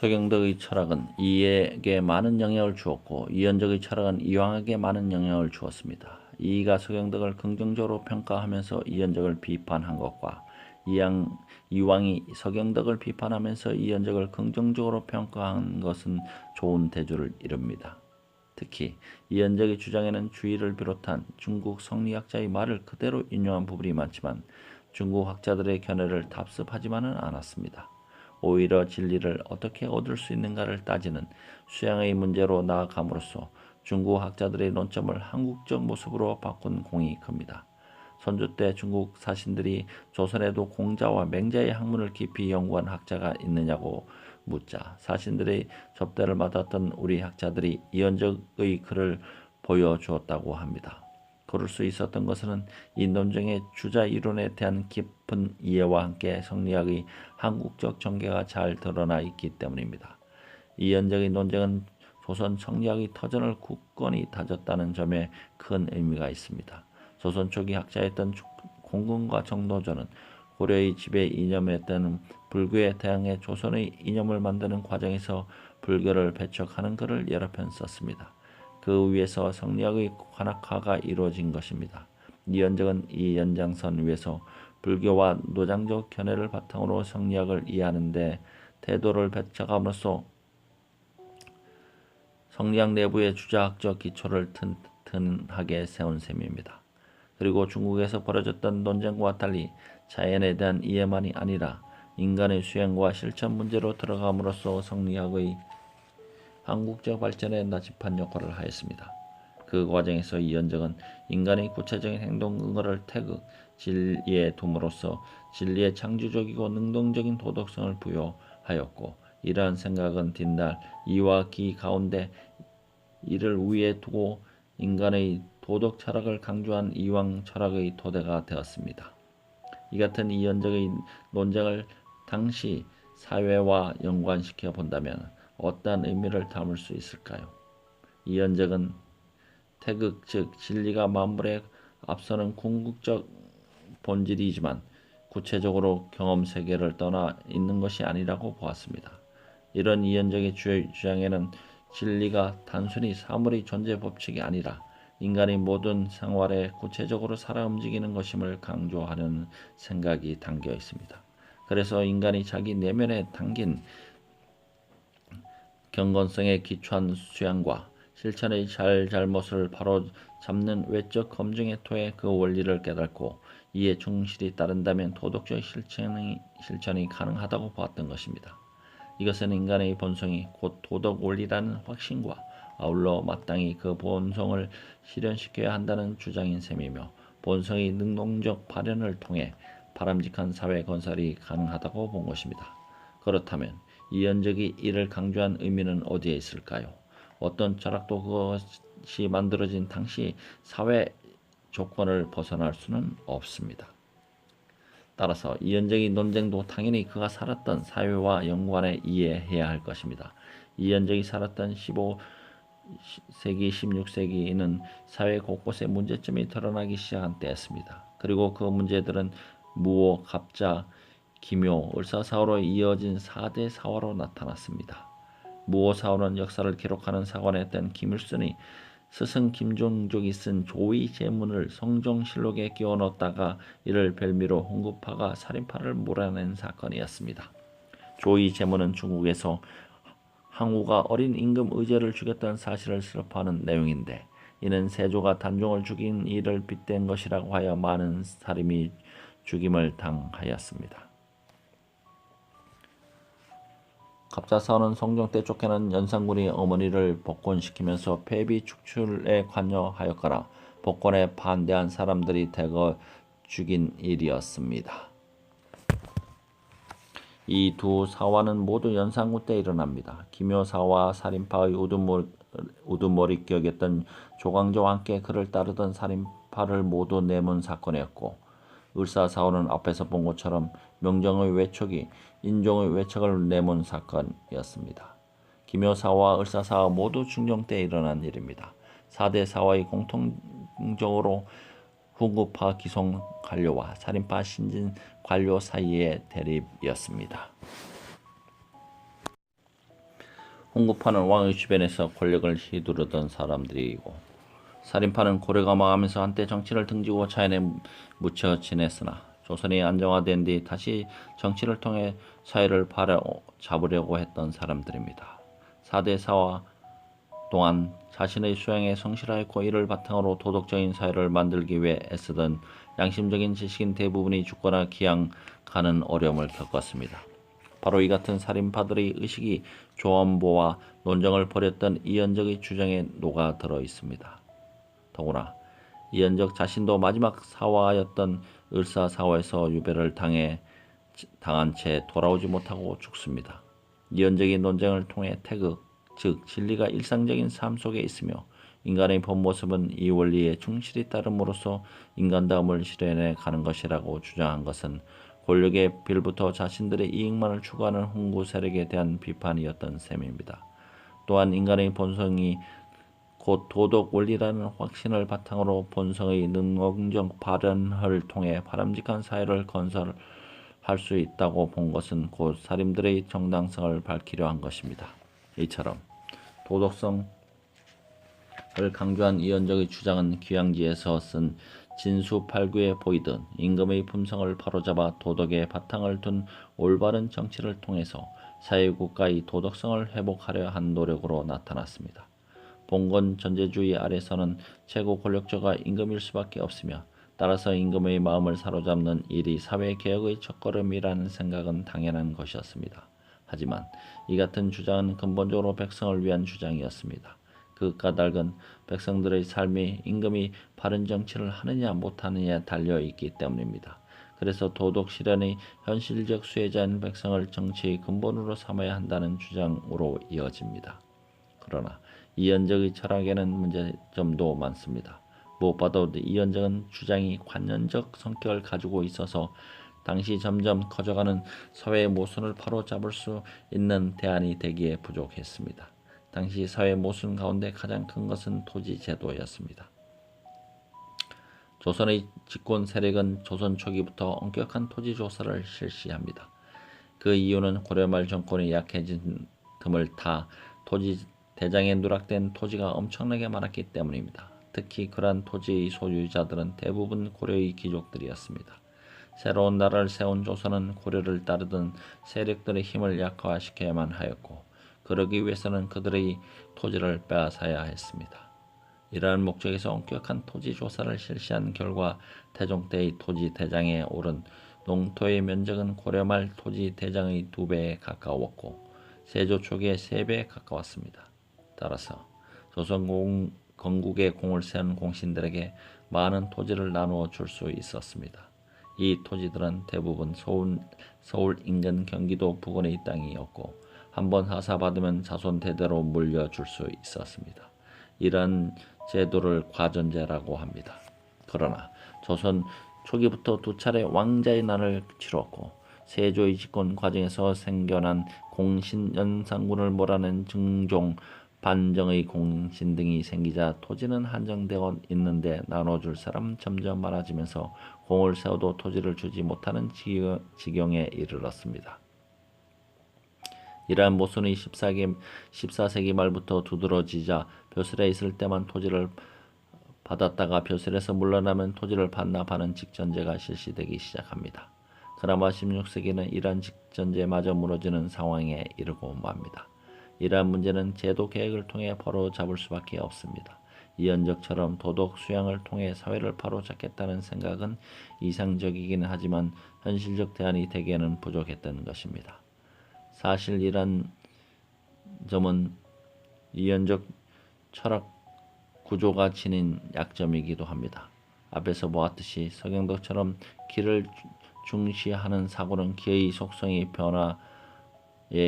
서경덕의 철학은 이에게 많은 영향을 주었고 이현적의 철학은 이왕에게 많은 영향을 주었습니다. 이가 서경덕을 긍정적으로 평가하면서 이현적을 비판한 것과 이왕이 서경덕을 비판하면서 이현적을 긍정적으로 평가한 것은 좋은 대조를 이룹니다. 특히 이현적의 주장에는 주의를 비롯한 중국 성리학자의 말을 그대로 인용한 부분이 많지만 중국 학자들의 견해를 답습하지만은 않았습니다. 오히려 진리를 어떻게 얻을 수 있는가를 따지는 수양의 문제로 나아감으로써 중국 학자들의 논점을 한국적 모습으로 바꾼 공이 큽니다. 선조 때 중국 사신들이 조선에도 공자와 맹자의 학문을 깊이 연구한 학자가 있느냐고 묻자 사신들의 접대를 맡았던 우리 학자들이 이현적의 글을 보여주었다고 합니다. 그럴 수 있었던 것은 이 논쟁의 주자 이론에 대한 깊은 이해와 함께 성리학의 한국적 전개가 잘 드러나 있기 때문입니다. 이현적의 논쟁은 조선 성리학의 터전을 굳건히 다졌다는 점에 큰 의미가 있습니다. 조선 초기 학자였던 공근과 정노조는 고려의 지배 이념이었던 불교에 대항해 조선의 이념을 만드는 과정에서 불교를 배척하는 글을 여러 편 썼습니다. 그 위에서 성리학의 관학화가 이루어진 것입니다. 이현적은 이 연장선 위에서 불교와 노장적 견해를 바탕으로 성리학을 이해하는 데 태도를 배척함으로써 성리학 내부의 주자학적 기초를 튼튼하게 세운 셈입니다. 그리고 중국에서 벌어졌던 논쟁과 달리 자연에 대한 이해만이 아니라 인간의 수행과 실천 문제로 들어감으로써 성리학의 한국적 발전에 나침반 역할을 하였습니다. 그 과정에서 이현적은 인간의 구체적인 행동 근거를 태극, 진리에 둠으로써 진리의 창조적이고 능동적인 도덕성을 부여하였고 이러한 생각은 뒷날 이와 기 가운데 이를 위에 두고 인간의 도덕 철학을 강조한 이왕 철학의 토대가 되었습니다. 이 같은 이현적의 논쟁을 당시 사회와 연관시켜 본다면 어떠한 의미를 담을 수 있을까요? 이현적은 태극 즉 진리가 만물에 앞서는 궁극적 본질이지만 구체적으로 경험 세계를 떠나 있는 것이 아니라고 보았습니다. 이런 이현적의 주장에는 진리가 단순히 사물의 존재 법칙이 아니라 인간의 모든 생활에 구체적으로 살아 움직이는 것임을 강조하는 생각이 담겨 있습니다. 그래서 인간이 자기 내면에 담긴 경건성에 기초한 수양과 실천의 잘잘못을 바로 잡는 외적 검증의 토에 그 원리를 깨닫고 이에 충실히 따른다면 도덕적 실천이 가능하다고 보았던 것입니다. 이것은 인간의 본성이 곧 도덕 원리라는 확신과 아울러 마땅히 그 본성을 실현시켜야 한다는 주장인 셈이며 본성의 능동적 발현을 통해 바람직한 사회 건설이 가능하다고 본 것입니다. 그렇다면 이현적이 이를 강조한 의미는 어디에 있을까요? 어떤 철학도 그것이 만들어진 당시 사회 조건을 벗어날 수는 없습니다. 따라서 이현적의 논쟁도 당연히 그가 살았던 사회와 연관해 이해해야 할 것입니다. 이현적이 살았던 15세기, 16세기에는 사회 곳곳에 문제점이 드러나기 시작한 때였습니다. 그리고 그 문제들은 무오, 갑자, 기묘, 을사사화로 이어진 4대 사화로 나타났습니다. 무오 사화는 역사를 기록하는 사관이었던 김일순이 스승 김종족이 쓴 조의 제문을 성종실록에 끼워 넣었다가 이를 별미로 홍구파가 살인파를 몰아낸 사건이었습니다. 조의 제문은 중국에서 항우가 어린 임금 의제를 죽였다는 사실을 슬퍼하는 내용인데 이는 세조가 단종을 죽인 일을 빗댄 것이라고 하여 많은 사림이 죽임을 당하였습니다. 갑자사화는 성종 때 쫓겨난 연산군이 어머니를 복권시키면서 폐비 축출에 관여하였거나 복권에 반대한 사람들이 대거 죽인 일이었습니다. 이 두 사화는 모두 연산군 때 일어납니다. 기묘사화 살인파의 우두머리격이었던 조광조와 함께 그를 따르던 살인파를 모두 내문 사건이었고 을사사화는 앞에서 본 것처럼 명정의 외척이 인종의 외척을 내몬 사건이었습니다. 기묘사화와 을사사화 모두 중종 때 일어난 일입니다. 4대 사화의 공통적으로 후구파 기송 관료와 살인파 신진 관료 사이의 대립이었습니다. 홍구파는 왕의 주변에서 권력을 휘두르던 사람들이고, 살인파는 고려가 망하면서 한때 정치를 등지고 자연에 묻혀 지냈으나 조선이 안정화된 뒤 다시 정치를 통해 사회를 바로잡으려고 했던 사람들입니다. 4대 사화 동안 자신의 수행에 성실하였고 이를 바탕으로 도덕적인 사회를 만들기 위해 애쓰던 양심적인 지식인 대부분이 죽거나 기양가는 어려움을 겪었습니다. 바로 이 같은 살인파들의 의식이 조원보와 논쟁을 벌였던 이현적의 주장에 녹아들어 있습니다. 더구나 이현적 자신도 마지막 사화였던 을사사화에서 유배를 당한 채 돌아오지 못하고 죽습니다. 이현적의 논쟁을 통해 태극, 즉 진리가 일상적인 삶 속에 있으며 인간의 본 모습은 이 원리에 충실히 따름으로써 인간다움을 실현해 가는 것이라고 주장한 것은 권력의 빌부터 자신들의 이익만을 추구하는 홍구 세력에 대한 비판이었던 셈입니다. 또한 인간의 본성이 곧 도덕 원리라는 확신을 바탕으로 본성의 능동적 발현을 통해 바람직한 사회를 건설할 수 있다고 본 것은 곧 살인들의 정당성을 밝히려 한 것입니다. 이처럼 도덕성을 강조한 이현적의 주장은 귀양지에서 쓴 진수팔구에 보이듯 임금의 품성을 바로잡아 도덕의 바탕을 둔 올바른 정치를 통해서 사회국가의 도덕성을 회복하려 한 노력으로 나타났습니다. 봉건 전제주의 아래서는 최고 권력자가 임금일 수밖에 없으며 따라서 임금의 마음을 사로잡는 일이 사회개혁의 첫걸음이라는 생각은 당연한 것이었습니다. 하지만 이 같은 주장은 근본적으로 백성을 위한 주장이었습니다. 그 까닭은 백성들의 삶이 임금이 바른 정치를 하느냐 못하느냐에 달려있기 때문입니다. 그래서 도덕 실현의 현실적 수혜자인 백성을 정치의 근본으로 삼아야 한다는 주장으로 이어집니다. 그러나 이현적의 철학에는 문제점도 많습니다. 무엇보다도 이현적은 주장이 관념적 성격을 가지고 있어서 당시 점점 커져가는 사회의 모순을 바로잡을 수 있는 대안이 되기에 부족했습니다. 당시 사회 모순 가운데 가장 큰 것은 토지 제도였습니다. 조선의 집권 세력은 조선 초기부터 엄격한 토지 조사를 실시합니다. 그 이유는 고려 말 정권이 약해진 틈을 타 토지 대장에 누락된 토지가 엄청나게 많았기 때문입니다. 특히 그러한 토지의 소유자들은 대부분 고려의 귀족들이었습니다. 새로운 나라를 세운 조선은 고려를 따르던 세력들의 힘을 약화시켜야만 하였고 그러기 위해서는 그들의 토지를 빼앗아야 했습니다. 이러한 목적에서 엄격한 토지 조사를 실시한 결과 태종 때의 토지 대장에 오른 농토의 면적은 고려 말 토지 대장의 2배에 가까웠고 세조 초기에 3배에 가까웠습니다. 따라서 조선 건국에 공을 세운 공신들에게 많은 토지를 나누어 줄 수 있었습니다. 이 토지들은 대부분 서울 인근 경기도 부근의 땅이었고 한번 하사받으면 자손 대대로 물려줄 수 있었습니다. 이런 제도를 과전제라고 합니다. 그러나 조선 초기부터 2차례 왕자의 난을 치렀고 세조의 집권 과정에서 생겨난 공신연산군을 몰아낸 증종, 반정의 공신 등이 생기자 토지는 한정되어 있는데 나눠줄 사람 점점 많아지면서 공을 세워도 토지를 주지 못하는 지경에 이르렀습니다. 이러한 모순이 14세기 말부터 두드러지자 벼슬에 있을 때만 토지를 받았다가 벼슬에서 물러나면 토지를 반납하는 직전제가 실시되기 시작합니다. 그나마 16세기는 이러한 직전제마저 무너지는 상황에 이르고 맙니다. 이러한 문제는 제도 개혁을 통해 바로잡을 수밖에 없습니다. 이현적처럼 도덕 수양을 통해 사회를 바로잡겠다는 생각은 이상적이긴 하지만 현실적 대안이 되기에는 부족했던 것입니다. 사실 이러한 점은 이현적 철학 구조가 지닌 약점이기도 합니다. 앞에서 보았듯이 서경덕처럼 기를 중시하는 사고는 기의 속성이 변화에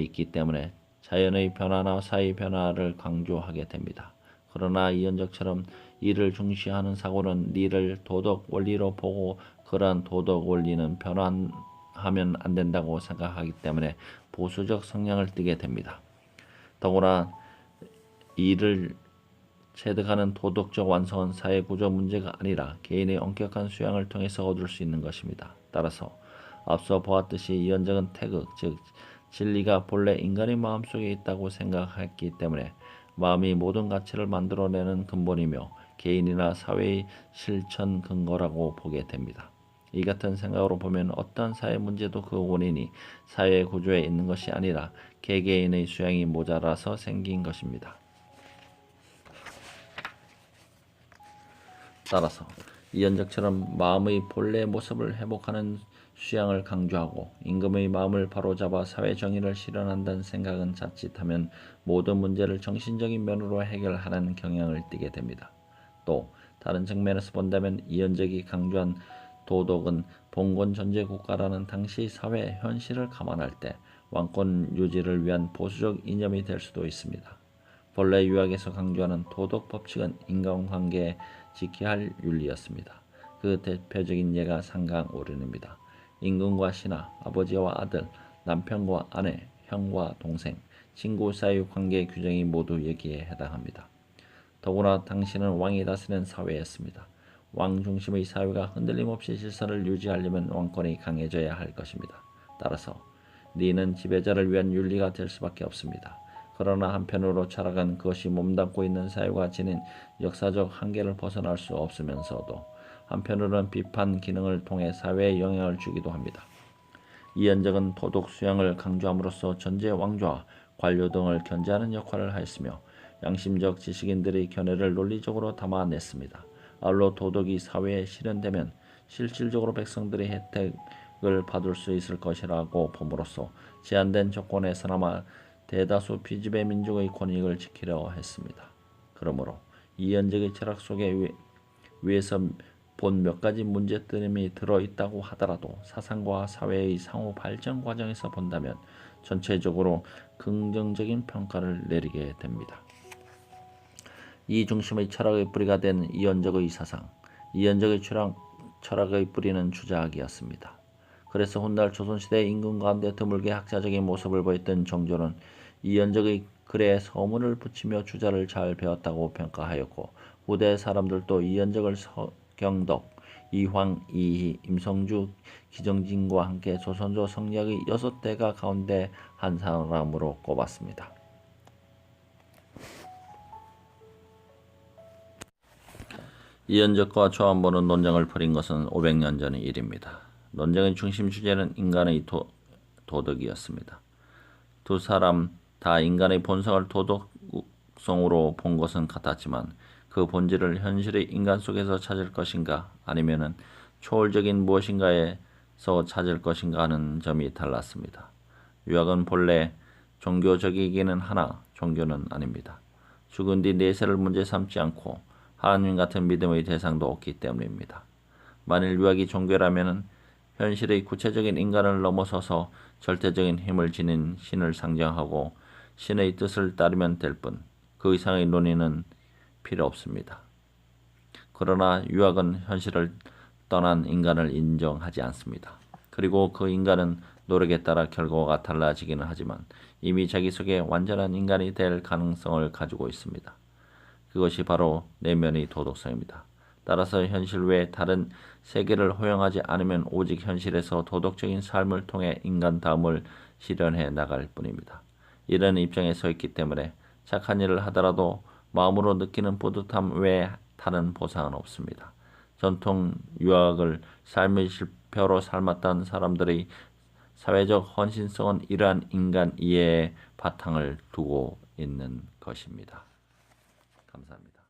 있기 때문에 자연의 변화나 사회의 변화를 강조하게 됩니다. 그러나 이현적처럼 이를 중시하는 사고는 리를 도덕 원리로 보고 그러한 도덕 원리는 변화하면 안 된다고 생각하기 때문에 보수적 성향을 띠게 됩니다. 더구나 이를 체득하는 도덕적 완성은 사회 구조 문제가 아니라 개인의 엄격한 수양을 통해서 얻을 수 있는 것입니다. 따라서 앞서 보았듯이 이현적은 태극, 즉 진리가 본래 인간의 마음속에 있다고 생각했기 때문에 마음이 모든 가치를 만들어내는 근본이며 개인이나 사회의 실천 근거라고 보게 됩니다. 이 같은 생각으로 보면 어떠한 사회 문제도 그 원인이 사회 구조에 있는 것이 아니라 개개인의 수양이 모자라서 생긴 것입니다. 따라서 이현적처럼 마음의 본래 모습을 회복하는 수양을 강조하고 임금의 마음을 바로잡아 사회 정의를 실현한다는 생각은 자칫하면 모든 문제를 정신적인 면으로 해결하는 경향을 띠게 됩니다. 또 다른 측면에서 본다면 이현적이 강조한 도덕은 봉건 전제 국가라는 당시 사회 현실을 감안할 때 왕권 유지를 위한 보수적 이념이 될 수도 있습니다. 본래 유학에서 강조하는 도덕 법칙은 인간관계에 지켜야 할 윤리였습니다. 그 대표적인 예가 상강오륜입니다. 임금과 신하, 아버지와 아들, 남편과 아내, 형과 동생, 친구 사이의 관계 규정이 모두 여기에 해당합니다. 더구나 당시는 왕이 다스리는 사회였습니다. 왕 중심의 사회가 흔들림 없이 질서를 유지하려면 왕권이 강해져야 할 것입니다. 따라서 리는 지배자를 위한 윤리가 될 수밖에 없습니다. 그러나 한편으로 철학은 그것이 몸담고 있는 사회가 지닌 역사적 한계를 벗어날 수 없으면서도 한편으로는 비판 기능을 통해 사회에 영향을 주기도 합니다. 이현적은 도덕 수양을 강조함으로써 전제 왕조와 관료 등을 견제하는 역할을 하였으며 양심적 지식인들의 견해를 논리적으로 담아냈습니다. 아울러 도덕이 사회에 실현되면 실질적으로 백성들의 혜택을 받을 수 있을 것이라고 봄으로써 제한된 조건에서나마 대다수 비지배 민족의 권익을 지키려 했습니다. 그러므로 이현적의 철학 속에 위에서 본 몇 가지 문제점이 들어있다고 하더라도 사상과 사회의 상호 발전 과정에서 본다면 전체적으로 긍정적인 평가를 내리게 됩니다. 이 중심의 철학의 뿌리가 된 이현적의 사상, 이현적의 철학의 뿌리는 주자학이었습니다. 그래서 훗날 조선시대 임금 가운데 드물게 학자적인 모습을 보였던 정조는 이현적의 글에 서문을 붙이며 주자를 잘 배웠다고 평가하였고 후대 사람들도 이현적을 서경덕, 이황, 이희, 임성주, 기정진과 함께 조선조 성리학의 6대가 가운데 한 사람으로 꼽았습니다. 이현적과 조한보는 논쟁을 벌인 것은 500년 전의 일입니다. 논쟁의 중심 주제는 인간의 도덕이었습니다. 두 사람 다 인간의 본성을 도덕성으로 본 것은 같았지만 그 본질을 현실의 인간 속에서 찾을 것인가 아니면은 초월적인 무엇인가에서 찾을 것인가 하는 점이 달랐습니다. 유학은 본래 종교적이기는 하나 종교는 아닙니다. 죽은 뒤 내세를 문제 삼지 않고 하나님 같은 믿음의 대상도 없기 때문입니다. 만일 유학이 종교라면 현실의 구체적인 인간을 넘어서서 절대적인 힘을 지닌 신을 상정하고 신의 뜻을 따르면 될 뿐 그 이상의 논의는 필요 없습니다. 그러나 유학은 현실을 떠난 인간을 인정하지 않습니다. 그리고 그 인간은 노력에 따라 결과가 달라지기는 하지만 이미 자기 속에 완전한 인간이 될 가능성을 가지고 있습니다. 그것이 바로 내면의 도덕성입니다. 따라서 현실 외에 다른 세계를 허용하지 않으면 오직 현실에서 도덕적인 삶을 통해 인간다움을 실현해 나갈 뿐입니다. 이런 입장에 서 있기 때문에 착한 일을 하더라도 마음으로 느끼는 뿌듯함 외에 다른 보상은 없습니다. 전통 유학을 삶의 실표로 삶았던 사람들의 사회적 헌신성은 이러한 인간 이해에 바탕을 두고 있는 것입니다. 감사합니다.